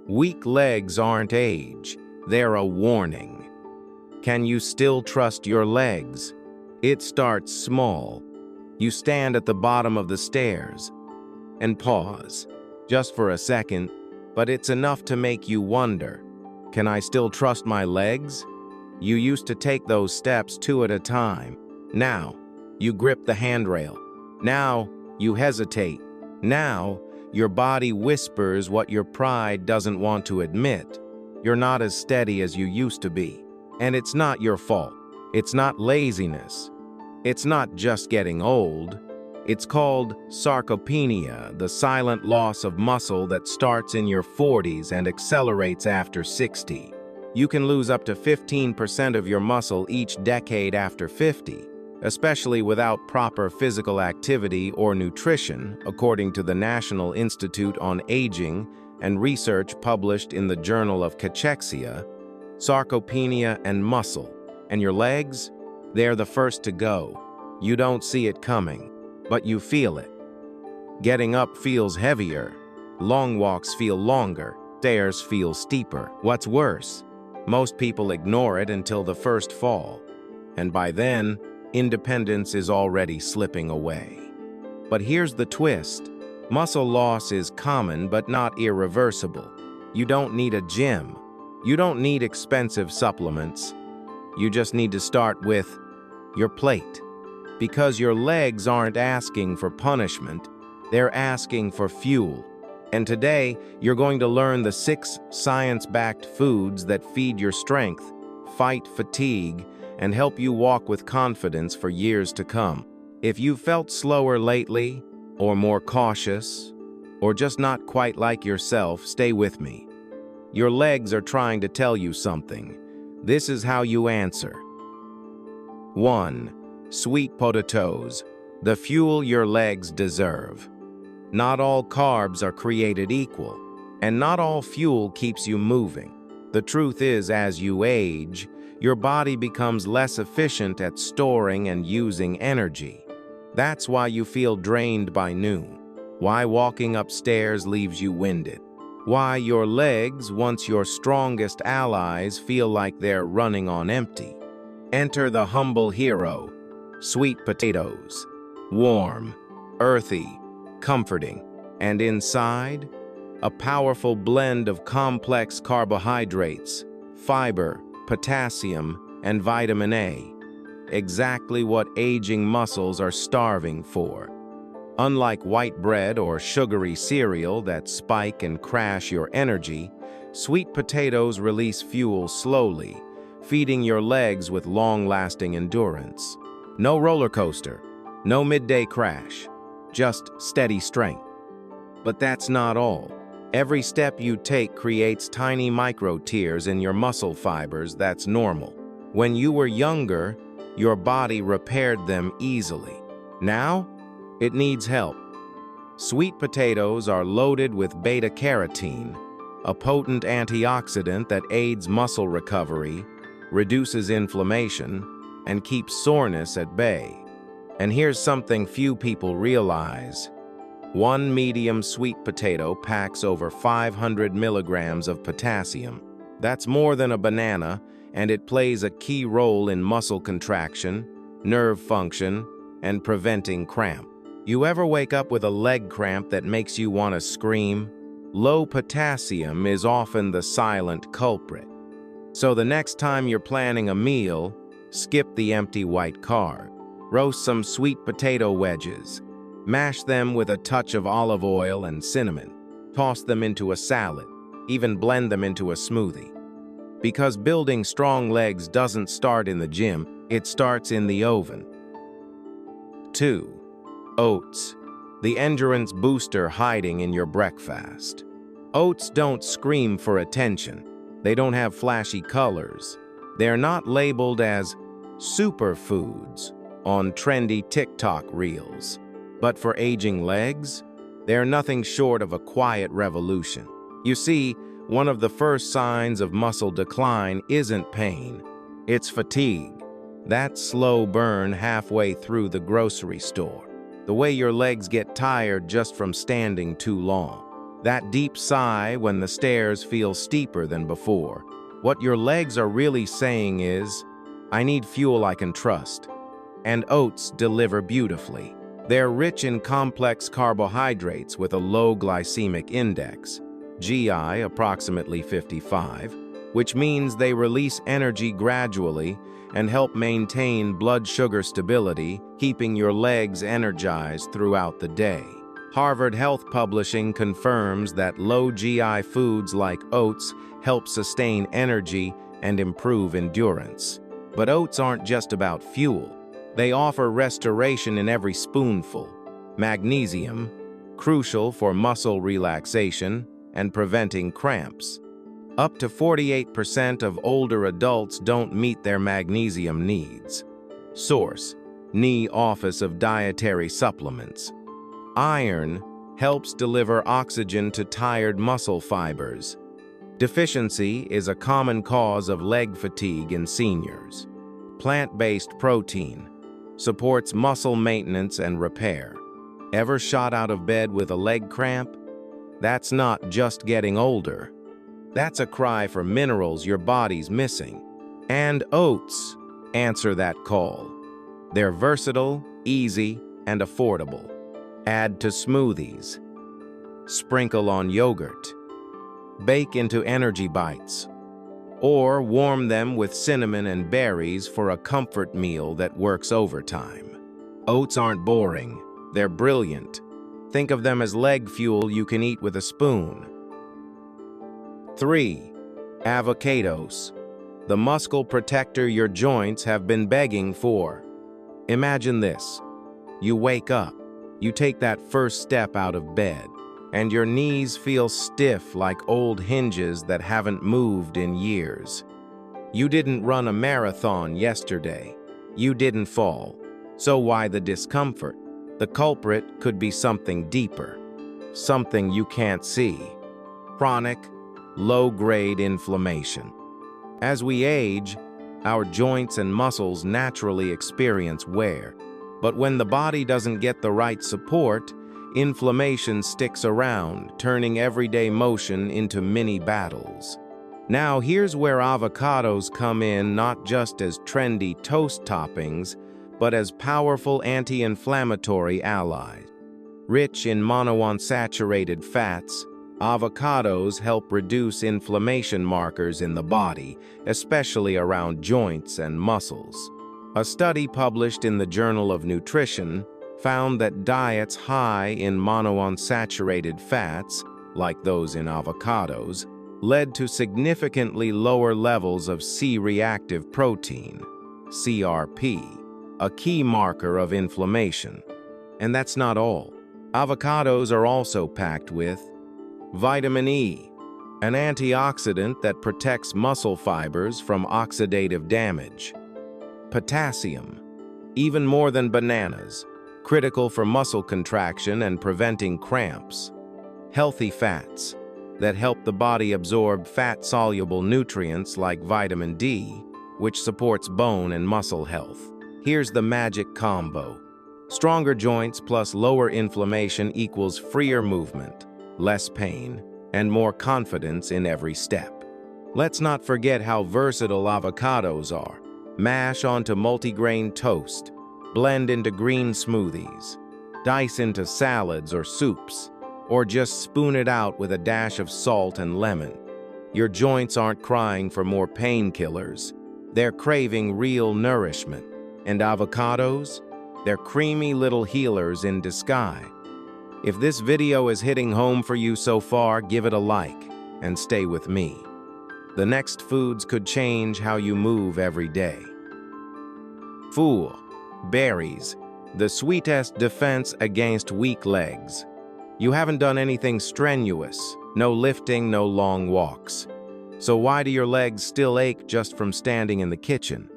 Weak legs aren't age, they're a warning. Can you still trust your legs? It starts small. You stand at the bottom of the stairs and pause, just for a second, but it's enough to make you wonder, can I still trust my legs? You used to take those steps 2 at a time. Now, you grip the handrail. Now, you hesitate. Now, your body whispers what your pride doesn't want to admit. You're not as steady as you used to be. And it's not your fault. It's not laziness. It's not just getting old. It's called sarcopenia, the silent loss of muscle that starts in your 40s and accelerates after 60. You can lose up to 15% of your muscle each decade after 50. Especially without proper physical activity or nutrition, according to the National Institute on Aging and research published in the Journal of Cachexia. Sarcopenia and muscle. And your legs? They're the first to go. You don't see it coming, but you feel it. Getting up feels heavier. Long walks feel longer. Stairs feel steeper. What's worse, most people ignore it until the first fall. And by then, independence is already slipping away. But here's the twist. Muscle loss is common but not irreversible. You don't need a gym. You don't need expensive supplements. You just need to start with your plate. Because your legs aren't asking for punishment, they're asking for fuel. And today, you're going to learn the 6 science-backed foods that feed your strength, fight fatigue, and help you walk with confidence for years to come. If you felt slower lately, or more cautious, or just not quite like yourself, stay with me. Your legs are trying to tell you something. This is how you answer. 1. Sweet potatoes, the fuel your legs deserve. Not all carbs are created equal, and not all fuel keeps you moving. The truth is, as you age, your body becomes less efficient at storing and using energy. That's why you feel drained by noon. Why walking upstairs leaves you winded. Why your legs, once your strongest allies, feel like they're running on empty. Enter the humble hero, sweet potatoes. Warm, earthy, comforting, and inside, a powerful blend of complex carbohydrates, fiber, potassium, and vitamin A. Exactly what aging muscles are starving for. Unlike white bread or sugary cereal that spike and crash your energy, sweet potatoes release fuel slowly, feeding your legs with long-lasting endurance. No roller coaster, no midday crash, just steady strength. But that's not all. Every step you take creates tiny micro-tears in your muscle fibers. That's normal. When you were younger, your body repaired them easily. Now, it needs help. Sweet potatoes are loaded with beta-carotene, a potent antioxidant that aids muscle recovery, reduces inflammation, and keeps soreness at bay. And here's something few people realize. One medium sweet potato packs over 500 milligrams of potassium. That's more than a banana, and it plays a key role in muscle contraction, nerve function, and preventing cramp. You ever wake up with a leg cramp that makes you want to scream? Low potassium is often the silent culprit. So the next time you're planning a meal, skip the empty white carb. Roast some sweet potato wedges. Mash them with a touch of olive oil and cinnamon. Toss them into a salad. Even blend them into a smoothie. Because building strong legs doesn't start in the gym, it starts in the oven. 2. Oats, the endurance booster hiding in your breakfast. Oats don't scream for attention. They don't have flashy colors. They're not labeled as superfoods on trendy TikTok reels. But for aging legs, they're nothing short of a quiet revolution. You see, one of the first signs of muscle decline isn't pain, it's fatigue. That slow burn halfway through the grocery store. The way your legs get tired just from standing too long. That deep sigh when the stairs feel steeper than before. What your legs are really saying is, I need fuel I can trust. And oats deliver beautifully. They're rich in complex carbohydrates with a low glycemic index, GI approximately 55, which means they release energy gradually and help maintain blood sugar stability, keeping your legs energized throughout the day. Harvard Health Publishing confirms that low GI foods like oats help sustain energy and improve endurance. But oats aren't just about fuel. They offer restoration in every spoonful. Magnesium, crucial for muscle relaxation and preventing cramps. Up to 48% of older adults don't meet their magnesium needs. Source: NE Office of Dietary Supplements. Iron helps deliver oxygen to tired muscle fibers. Deficiency is a common cause of leg fatigue in seniors. Plant-based protein supports muscle maintenance and repair. Ever shot out of bed with a leg cramp? That's not just getting older. That's a cry for minerals your body's missing. And oats answer that call. They're versatile, easy, and affordable. Add to smoothies. Sprinkle on yogurt. Bake into energy bites. Or warm them with cinnamon and berries for a comfort meal that works overtime. Oats aren't boring. They're brilliant. Think of them as leg fuel you can eat with a spoon. 3. Avocados. The muscle protector your joints have been begging for. Imagine this. You wake up. You take that first step out of bed, and your knees feel stiff like old hinges that haven't moved in years. You didn't run a marathon yesterday. You didn't fall. So why the discomfort? The culprit could be something deeper, something you can't see. Chronic, low-grade inflammation. As we age, our joints and muscles naturally experience wear. But when the body doesn't get the right support, inflammation sticks around, turning everyday motion into mini battles. Now here's where avocados come in, not just as trendy toast toppings, but as powerful anti-inflammatory allies. Rich in monounsaturated fats, avocados help reduce inflammation markers in the body, especially around joints and muscles. A study published in the Journal of Nutrition found that diets high in monounsaturated fats, like those in avocados, led to significantly lower levels of C-reactive protein, CRP, a key marker of inflammation. And that's not all. Avocados are also packed with vitamin E, an antioxidant that protects muscle fibers from oxidative damage. Potassium, even more than bananas, critical for muscle contraction and preventing cramps. Healthy fats that help the body absorb fat-soluble nutrients like vitamin D, which supports bone and muscle health. Here's the magic combo. Stronger joints plus lower inflammation equals freer movement, less pain, and more confidence in every step. Let's not forget how versatile avocados are. Mash onto multigrain toast, blend into green smoothies, dice into salads or soups, or just spoon it out with a dash of salt and lemon. Your joints aren't crying for more painkillers. They're craving real nourishment. And avocados? They're creamy little healers in disguise. If this video is hitting home for you so far, give it a like and stay with me. The next foods could change how you move every day. Fool, berries, the sweetest defense against weak legs. You haven't done anything strenuous, no lifting, no long walks. So why do your legs still ache just from standing in the kitchen?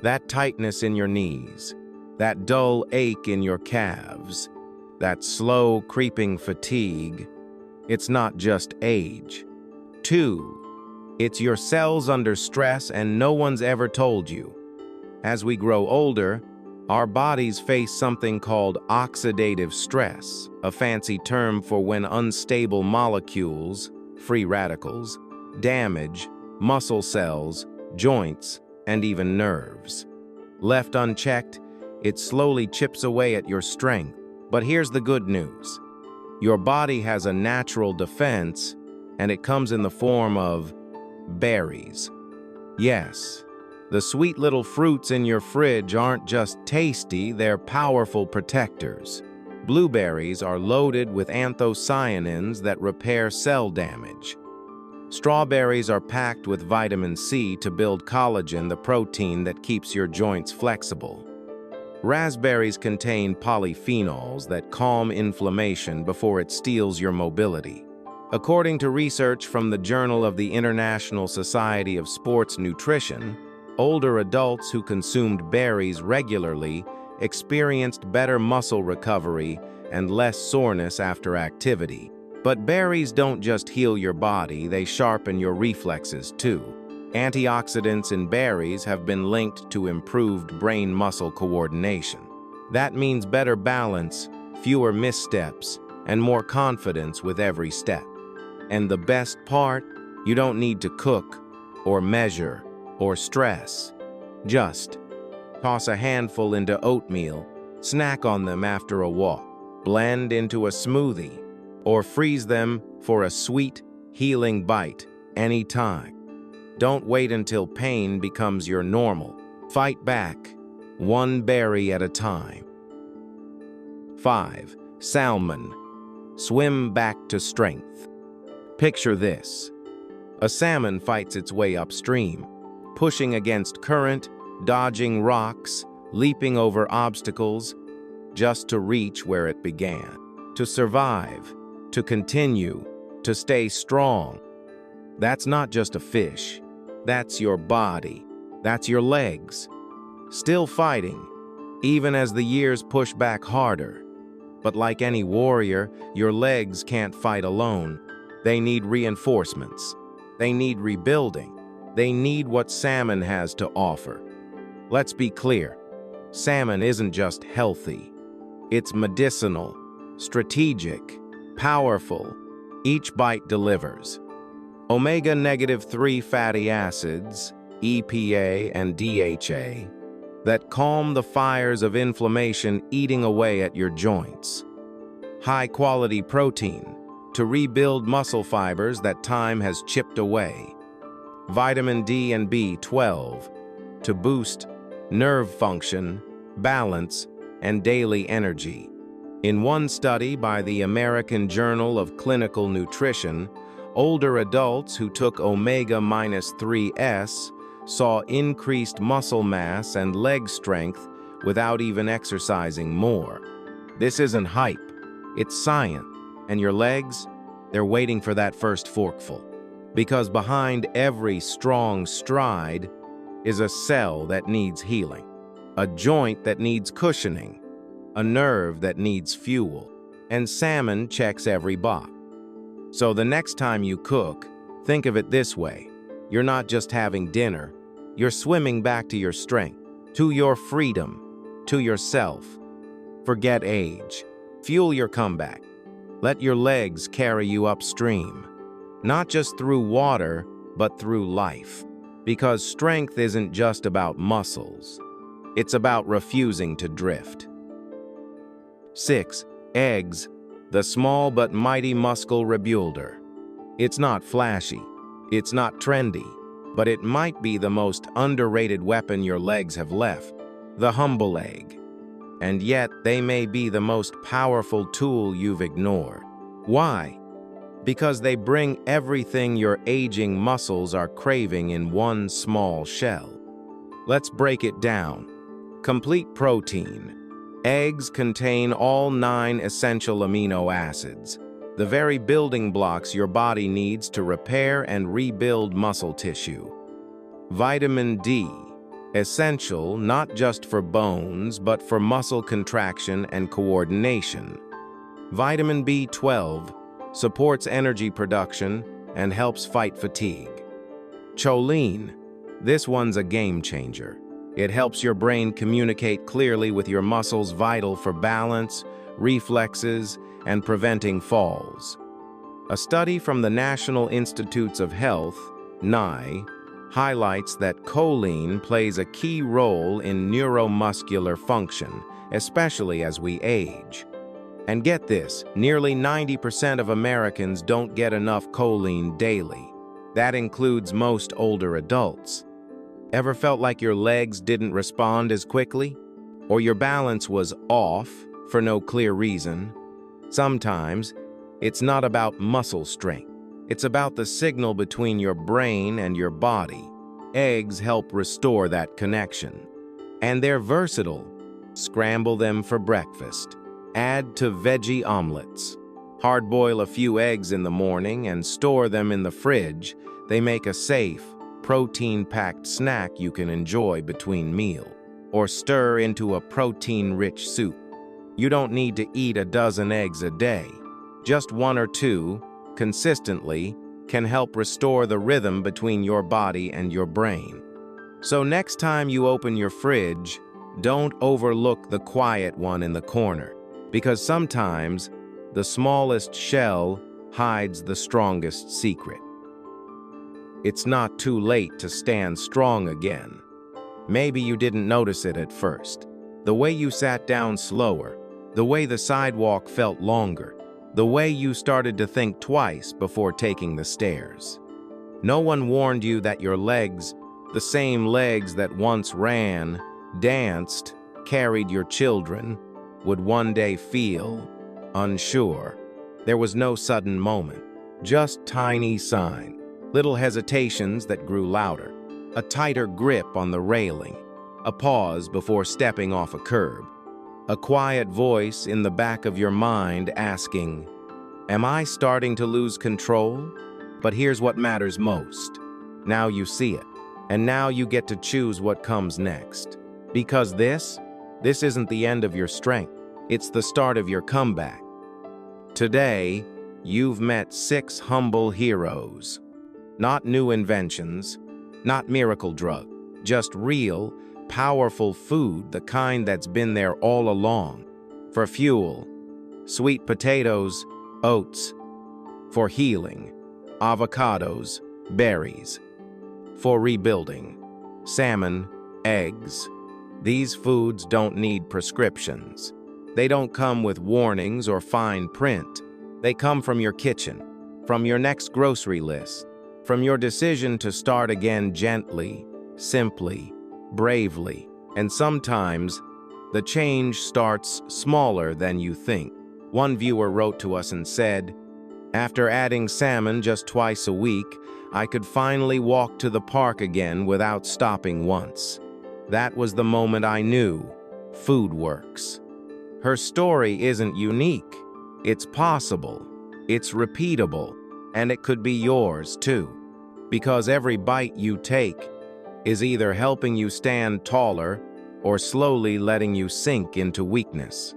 That tightness in your knees, that dull ache in your calves, that slow creeping fatigue, it's not just age. 2. It's your cells under stress and no one's ever told you. As we grow older, Our bodies face something called oxidative stress, a fancy term for when unstable molecules, free radicals, damage muscle cells, joints, and even nerves. Left unchecked, it slowly chips away at your strength. But here's the good news. Your body has a natural defense, and it comes in the form of berries. Yes, the sweet little fruits in your fridge aren't just tasty, they're powerful protectors. Blueberries are loaded with anthocyanins that repair cell damage. Strawberries are packed with vitamin C to build collagen, the protein that keeps your joints flexible. Raspberries contain polyphenols that calm inflammation before it steals your mobility. According to research from the Journal of the International Society of Sports Nutrition, older adults who consumed berries regularly experienced better muscle recovery and less soreness after activity. But berries don't just heal your body, they sharpen your reflexes too. Antioxidants in berries have been linked to improved brain-muscle coordination. That means better balance, fewer missteps, and more confidence with every step. And the best part, you don't need to cook, or measure, or stress. Just toss a handful into oatmeal, snack on them after a walk, blend into a smoothie, or freeze them for a sweet, healing bite anytime. Don't wait until pain becomes your normal. Fight back, one berry at a time. 5. Salmon. Swim back to strength. Picture this. A salmon fights its way upstream, pushing against current, dodging rocks, leaping over obstacles, just to reach where it began. To survive, to continue, to stay strong. That's not just a fish. That's your body. That's your legs. Still fighting, even as the years push back harder. But like any warrior, your legs can't fight alone. They need reinforcements. They need rebuilding. They need what salmon has to offer. Let's be clear. Salmon isn't just healthy. It's medicinal, strategic, powerful. Each bite delivers. Omega-3 fatty acids, EPA and DHA, that calm the fires of inflammation eating away at your joints. High-quality protein to rebuild muscle fibers that time has chipped away. Vitamin D and B12 to boost nerve function, balance, and daily energy. In one study by the American Journal of Clinical Nutrition, older adults who took omega-3s saw increased muscle mass and leg strength without even exercising more. This isn't hype, it's science. And your legs, they're waiting for that first forkful. Because behind every strong stride is a cell that needs healing, a joint that needs cushioning, a nerve that needs fuel, and salmon checks every box. So the next time you cook, think of it this way. You're not just having dinner, you're swimming back to your strength, to your freedom, to yourself. Forget age. Fuel your comeback. Let your legs carry you upstream, not just through water, but through life. Because strength isn't just about muscles. It's about refusing to drift. 6. Eggs, the small but mighty muscle rebuilder. It's not flashy, it's not trendy, but it might be the most underrated weapon your legs have left, the humble egg. And yet, they may be the most powerful tool you've ignored. Why? Because they bring everything your aging muscles are craving in one small shell. Let's break it down. Complete protein. Eggs contain all 9 essential amino acids, the very building blocks your body needs to repair and rebuild muscle tissue. Vitamin D, essential not just for bones, but for muscle contraction and coordination. Vitamin B12 supports energy production and helps fight fatigue. Choline, this one's a game changer. It helps your brain communicate clearly with your muscles, vital for balance, reflexes, and preventing falls. A study from the National Institutes of Health, NI, highlights that choline plays a key role in neuromuscular function, especially as we age. And get this, nearly 90% of Americans don't get enough choline daily. That includes most older adults. Ever felt like your legs didn't respond as quickly? Or your balance was off for no clear reason? Sometimes, it's not about muscle strength. It's about the signal between your brain and your body. Eggs help restore that connection. And they're versatile. Scramble them for breakfast. Add to veggie omelets. Hard-boil a few eggs in the morning and store them in the fridge. They make a safe, protein-packed snack you can enjoy between meals. Or stir into a protein-rich soup. You don't need to eat a dozen eggs a day. Just one or two, consistently, can help restore the rhythm between your body and your brain. So next time you open your fridge, don't overlook the quiet one in the corner, because sometimes the smallest shell hides the strongest secret. It's not too late to stand strong again. Maybe you didn't notice it at first. The way you sat down slower, the way the sidewalk felt longer, the way you started to think twice before taking the stairs. No one warned you that your legs, the same legs that once ran, danced, carried your children, would one day feel unsure. There was no sudden moment, just tiny signs, little hesitations that grew louder, a tighter grip on the railing, a pause before stepping off a curb, a quiet voice in the back of your mind asking, "Am I starting to lose control?" But here's what matters most. Now you see it, and now you get to choose what comes next. Because this isn't the end of your strength. It's the start of your comeback. Today, you've met 6 humble heroes. Not new inventions, not miracle drug, just real, powerful food, the kind that's been there all along. For fuel, sweet potatoes, oats. For healing, avocados, berries. For rebuilding, salmon, eggs. These foods don't need prescriptions. They don't come with warnings or fine print. They come from your kitchen, from your next grocery list, from your decision to start again gently, simply, bravely. And sometimes, the change starts smaller than you think. One viewer wrote to us and said, "After adding salmon just twice a week, I could finally walk to the park again without stopping once. That was the moment I knew food works." Her story isn't unique. It's possible, it's repeatable, and it could be yours too. Because every bite you take is either helping you stand taller or slowly letting you sink into weakness.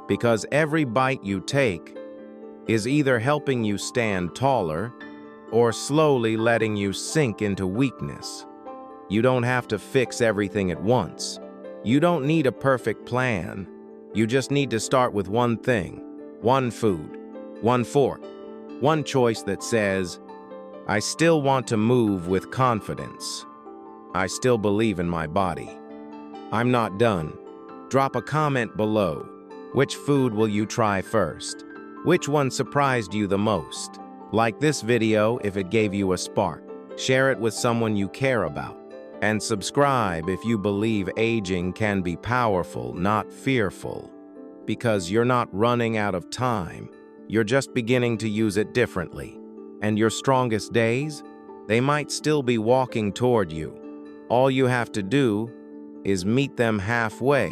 Because every bite you take is either helping you stand taller or slowly letting you sink into weakness. You don't have to fix everything at once. You don't need a perfect plan. You just need to start with one thing, one food, one fork, one choice that says, "I still want to move with confidence. I still believe in my body. I'm not done." Drop a comment below. Which food will you try first? Which one surprised you the most? Like this video if it gave you a spark. Share it with someone you care about. And subscribe if you believe aging can be powerful, not fearful. Because you're not running out of time. You're just beginning to use it differently. And your strongest days, they might still be walking toward you. All you have to do is meet them halfway.